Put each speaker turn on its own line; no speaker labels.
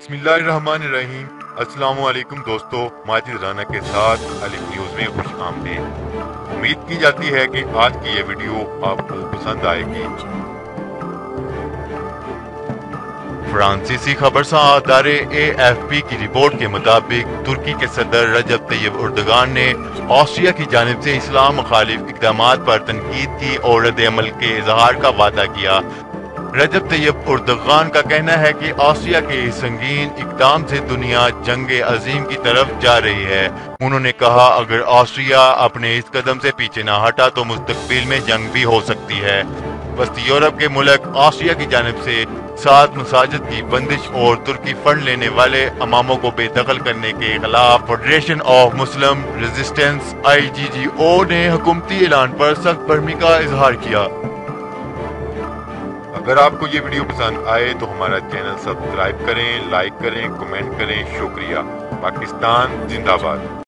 बिस्मिल्लाहिर्रहमानिर्रहीम। अस्सलाम वालेकुम दोस्तों, माजिद राना के साथ अलिफ न्यूज़ में खुश आमदीद। उम्मीद की जाती है कि आज की ये वीडियो आपको पसंद आएगी। फ्रांसीसी खबरसां अदारे AFP की रिपोर्ट के मुताबिक तुर्की के सदर रजब तैयब एर्दोगान ने ऑस्ट्रिया की जानिब से इस्लाम मुखालिफ इक़दामात पर तनकीद की और रद्द अमल के इजहार का वादा किया। रजब तैयब एर्दोगान का कहना है कि ऑस्ट्रिया के इस संगीन इकदाम से दुनिया जंग अजीम की तरफ जा रही है। उन्होंने कहा, अगर ऑस्ट्रिया अपने इस कदम से पीछे न हटा तो मुस्तकबिल में जंग भी हो सकती है। वस्ती यूरोप के मुल्क ऑस्ट्रिया की जानिब से 7 मसाजिद की बंदिश और तुर्की फंड लेने वाले अमामों को बेदखल करने के खिलाफ federation of Muslim resistance IGGO ने हुकूमती ऐलान पर सख्त बरहमी का इजहार किया। अगर आपको ये वीडियो पसंद आए तो हमारा चैनल सब्सक्राइब करें, लाइक करें, कमेंट करें। शुक्रिया। पाकिस्तान जिंदाबाद।